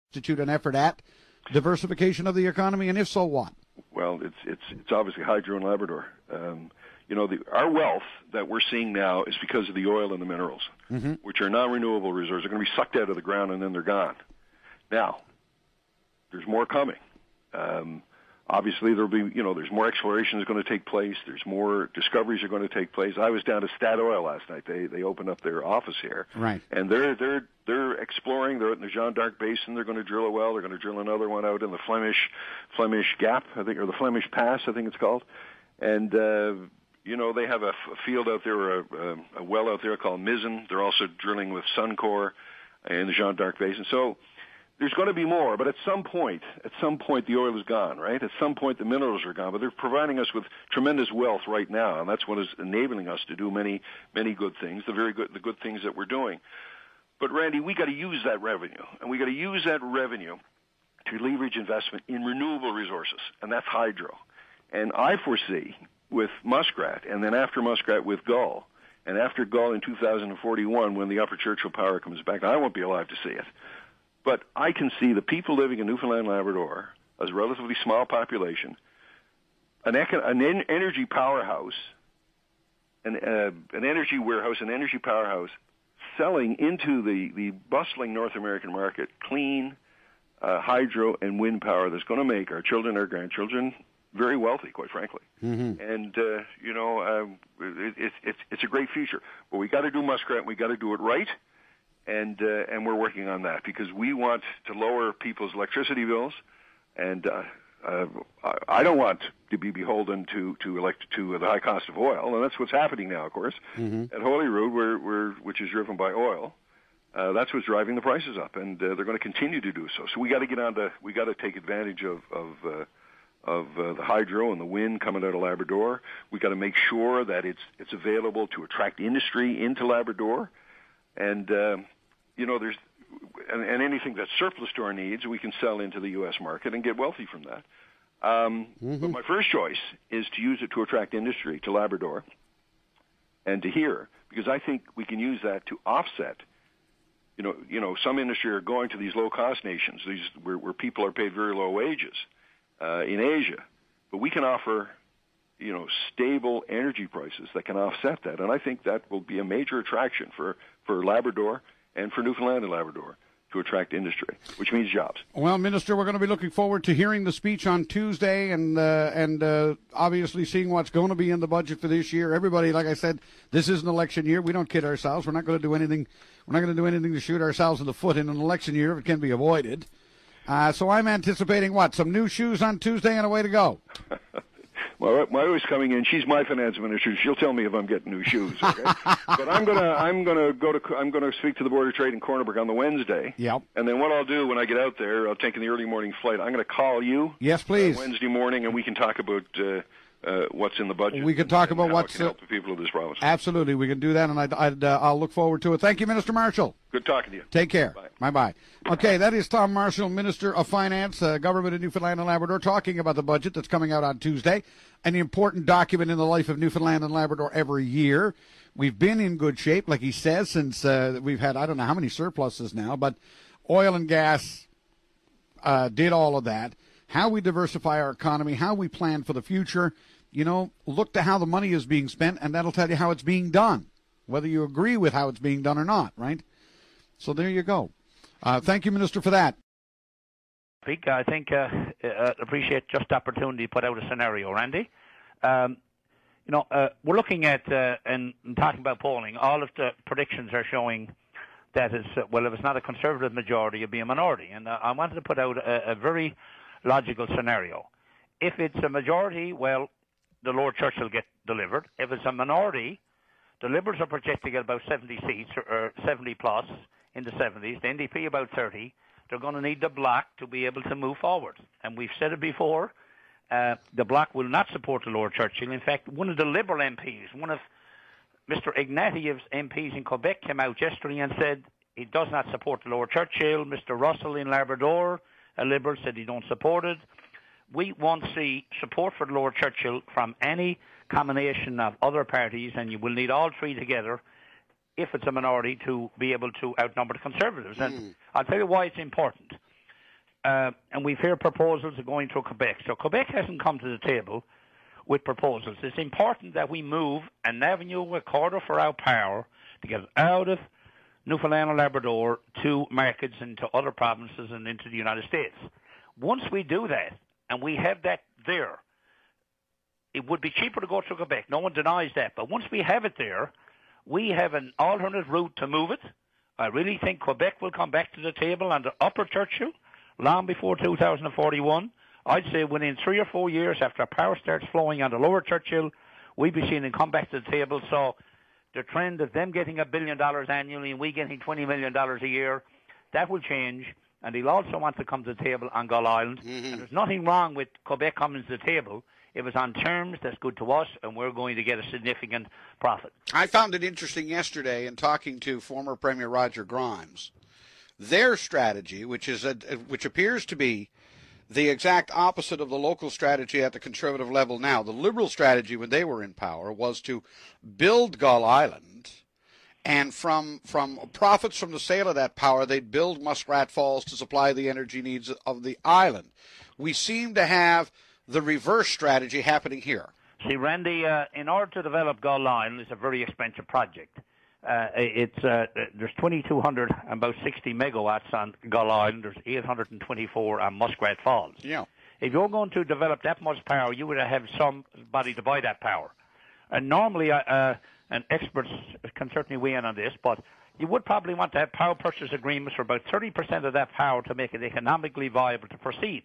constitute an effort at diversification of the economy, and if so, what? Well, it's obviously hydro and Labrador. Our wealth that we're seeing now is because of the oil and the minerals, which are non-renewable reserves. They're going to be sucked out of the ground and then they're gone. Now, there's more coming. Obviously, there'll be, there's more exploration is going to take place. There's more discoveries are going to take place. I was down to Statoil last night. They opened up their office here, right? And they're exploring. They're in the Jeanne d'Arc Basin. They're going to drill a well. They're going to drill another one out in the Flemish Gap, I think, or the Flemish Pass, I think it's called. And they have a field out there, a well out there called Mizzen. They're also drilling with Suncor in the Jeanne d'Arc Basin. So there's going to be more, but at some point, the oil is gone, right? At some point, the minerals are gone, but they're providing us with tremendous wealth right now, and that's what is enabling us to do many, many good things, the good things that we're doing. But Randy, we got to use that revenue, and we got to use that revenue to leverage investment in renewable resources, and that's hydro. And I foresee with Muskrat, and then after Muskrat with Gull, and after Gull in 2041 when the Upper Churchill power comes back. Now, I won't be alive to see it. But I can see the people living in Newfoundland and Labrador, as a relatively small population, an energy powerhouse, an energy warehouse, an energy powerhouse, selling into the bustling North American market clean hydro and wind power that's going to make our children, our grandchildren, very wealthy, quite frankly. And it's a great future. But we got to do Muskrat. We got to do it right. And we're working on that because we want to lower people's electricity bills, and I don't want to be beholden to the high cost of oil, and that's what's happening now, of course, at Holyrood, which is driven by oil. That's what's driving the prices up, and they're going to continue to do so. So we got to take advantage of the hydro and the wind coming out of Labrador. We got to make sure that it's available to attract industry into Labrador. And there's anything that's surplus to our needs, we can sell into the U.S. market and get wealthy from that. But my first choice is to use it to attract industry to Labrador and to here, because I think we can use that to offset. Some industry are going to these low-cost nations, where people are paid very low wages in Asia, but we can offer stable energy prices that can offset that. And I think that will be a major attraction for Labrador and for Newfoundland and Labrador to attract industry, which means jobs. Well, Minister, we're going to be looking forward to hearing the speech on Tuesday and obviously seeing what's going to be in the budget for this year. Everybody, like I said, this is an election year. We don't kid ourselves. We're not going to do anything. We're not going to do anything to shoot ourselves in the foot in an election year if it can be avoided. So I'm anticipating some new shoes on Tuesday and away to go. My wife's coming in. She's my finance minister. She'll tell me if I'm getting new shoes. Okay? But I'm gonna speak to the Board of Trade in Cornerburg on the Wednesday. Yep. And then what I'll do when I get out there, I'll take the early morning flight. I'm going to call you. Yes, please. Wednesday morning, and we can talk about what's in the budget. We can talk about what's can help the people of this province. Absolutely, we can do that, and I'll look forward to it. Thank you, Minister Marshall. Good talking to you. Take care. Bye-bye. Okay, that is Tom Marshall, Minister of Finance, Government of Newfoundland and Labrador, talking about the budget that's coming out on Tuesday, an important document in the life of Newfoundland and Labrador every year. We've been in good shape, like he says, since we've had, I don't know how many surpluses now, but oil and gas did all of that. How we diversify our economy, how we plan for the future. Look to how the money is being spent, and that'll tell you how it's being done, whether you agree with how it's being done or not, right? So there you go. Thank you, Minister, for that. I think appreciate just the opportunity to put out a scenario, Randy. We're looking at, and talking about polling, all of the predictions are showing that if it's not a Conservative majority, it'll be a minority. And I wanted to put out a very logical scenario. If it's a majority, well, the Lord Church will get delivered. If it's a minority, the Liberals are projecting at about 70 seats, or 70 plus in the 70s. The NDP about 30. They're going to need the Bloc to be able to move forward. And we've said it before, the Bloc will not support the Lord Churchill. In fact, one of the Liberal MPs, one of Mr. Ignatiev's MPs in Quebec came out yesterday and said he does not support the Lord Churchill. Mr. Russell in Labrador, a Liberal, said he don't support it. We won't see support for the Lord Churchill from any combination of other parties, and you will need all three together if it's a minority to be able to outnumber the Conservatives. And I'll tell you why it's important. and we've heard proposals are going through Quebec. So Quebec hasn't come to the table with proposals. It's important that we move an avenue, a corridor for our power to get it out of Newfoundland and Labrador to markets into other provinces and into the United States. Once we do that, and we have that there, it would be cheaper to go through Quebec. No one denies that. But once we have it there, we have an alternate route to move it. I really think Quebec will come back to the table on the Upper Churchill long before 2041. I'd say within 3 or 4 years after power starts flowing on the Lower Churchill, we'll be seeing them come back to the table. So the trend of them getting $1 billion annually and we getting $20 million a year, that will change. And they'll also want to come to the table on Gull Island. Mm-hmm. And there's nothing wrong with Quebec coming to the table if it's on terms that's good to us and we're going to get a significant profit. I found it interesting yesterday in talking to former Premier Roger Grimes. Their strategy, which appears to be the exact opposite of the local strategy at the Conservative level now. The Liberal strategy when they were in power was to build Gull Island, and from profits from the sale of that power, they'd build Muskrat Falls to supply the energy needs of the island. We seem to have the reverse strategy happening here. See, Randy, in order to develop Gull Island, it's a very expensive project. There's 2,200 and about 60 megawatts on Gull Island. There's 824 on Muskrat Falls. Yeah. If you're going to develop that much power, you would have somebody to buy that power. And normally, and experts can certainly weigh in on this, but you would probably want to have power purchase agreements for about 30% of that power to make it economically viable to proceed.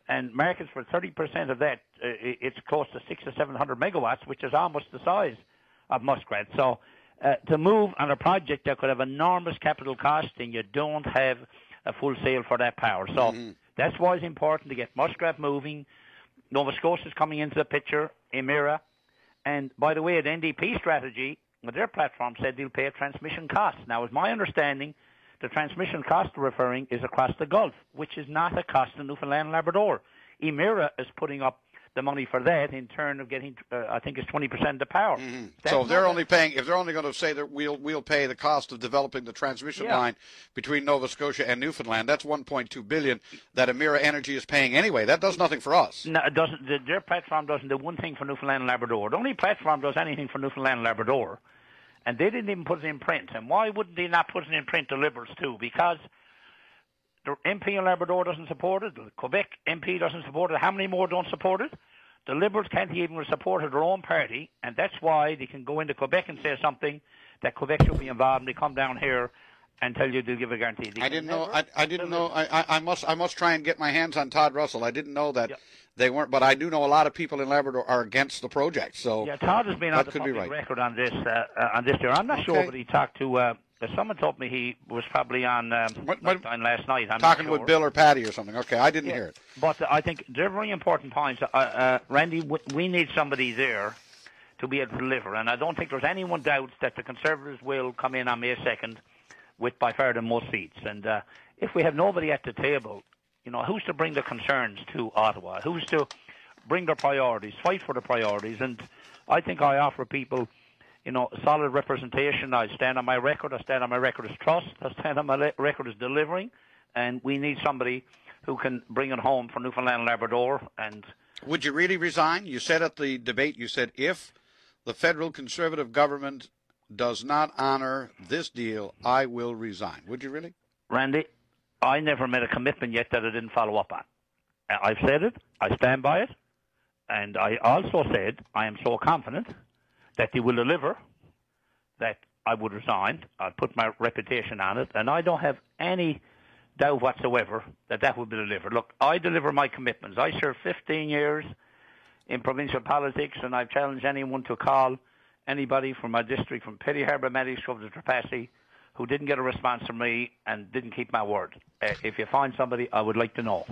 And markets for 30% of that, it's close to 600 or 700 megawatts, which is almost the size of Muskrat. So to move on a project that could have enormous capital cost and you don't have a full sale for that power. So that's why it's important to get Muskrat moving. Nova Scotia's coming into the picture, Emira. And by the way, the NDP strategy, their platform said they'll pay a transmission cost. Now, it's my understanding the transmission cost they're referring is across the Gulf, which is not a cost in Newfoundland and Labrador. Emira is putting up the money for that in turn of getting, I think it's 20% of the power. Mm-hmm. So if they're only going to say that we'll pay the cost of developing the transmission line between Nova Scotia and Newfoundland, that's $1.2 billion that Emira Energy is paying anyway. That does nothing for us. No, it doesn't. Their platform doesn't do one thing for Newfoundland and Labrador. The only platform does anything for Newfoundland and Labrador, and they didn't even put it in print. And why wouldn't they not put it in print, the Liberals too? Because the MP in Labrador doesn't support it. The Quebec MP doesn't support it. How many more don't support it? The Liberals can't even support their own party, and that's why they can go into Quebec and say something that Quebec should be involved, and they come down here and tell you they'll give a guarantee. I didn't know. I must try and get my hands on Todd Russell. I didn't know that they weren't, but I do know a lot of people in Labrador are against the project. So Todd has been on the public record on this. Year. I'm not sure, but he talked to. Someone told me he was probably on last night. I'm talking not sure. with Bill or Patty or something. Okay, I didn't hear it. But I think they're very important points. Randy, we need somebody there to be able to deliver. And I don't think there's anyone doubts that the Conservatives will come in on May 2nd with by far the most seats. And if we have nobody at the table, who's to bring the concerns to Ottawa? Who's to bring their priorities, fight for the priorities? And I think I offer people solid representation. I stand on my record. I stand on my record as trust. I stand on my record as delivering. And we need somebody who can bring it home for Newfoundland and Labrador. And would you really resign? You said at the debate, you said, if the federal Conservative government does not honor this deal, I will resign. Would you really? Randy, I never made a commitment yet that I didn't follow up on. I've said it. I stand by it. And I also said I am so confident that they will deliver, that I would resign. I put my reputation on it, and I don't have any doubt whatsoever that will be delivered. Look, I deliver my commitments. I served 15 years in provincial politics, and I've challenged anyone to call anybody from my district, from Petty Harbour Medics to Trapassi, who didn't get a response from me and didn't keep my word. If you find somebody, I would like to know.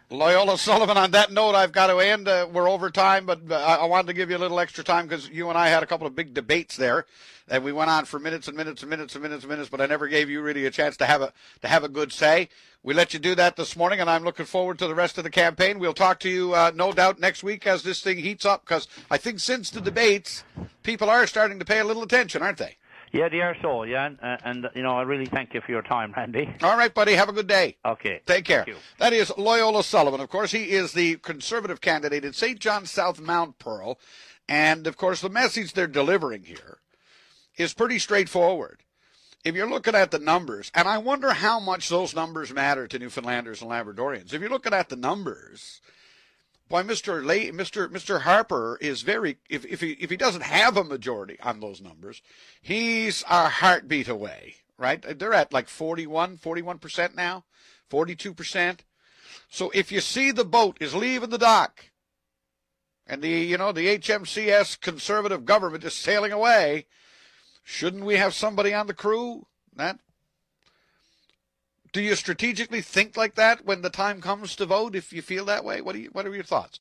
Loyola Sullivan, on that note, I've got to end. We're over time, but I wanted to give you a little extra time because you and I had a couple of big debates there, and we went on for minutes and minutes and minutes and minutes and minutes, but I never gave you really a chance to have a good say. We let you do that this morning, and I'm looking forward to the rest of the campaign. We'll talk to you, no doubt, next week as this thing heats up, because I think since the debates, people are starting to pay a little attention, aren't they? Yeah, they are so, yeah. And I really thank you for your time, Randy. All right, buddy. Have a good day. Okay. Take care. Thank you. That is Loyola Sullivan. Of course, he is the Conservative candidate in St. John South Mount Pearl. And, of course, the message they're delivering here is pretty straightforward. If you're looking at the numbers, and I wonder how much those numbers matter to Newfoundlanders and Labradorians. If you're looking at the numbers, boy, Mr. Harper is very, if he doesn't have a majority on those numbers, he's a heartbeat away, right? They're at like 41% now, 42%. So if you see the boat is leaving the dock and the HMCS conservative government is sailing away, shouldn't we have somebody on the crew? Do you strategically think like that when the time comes to vote, if you feel that way? What are your thoughts?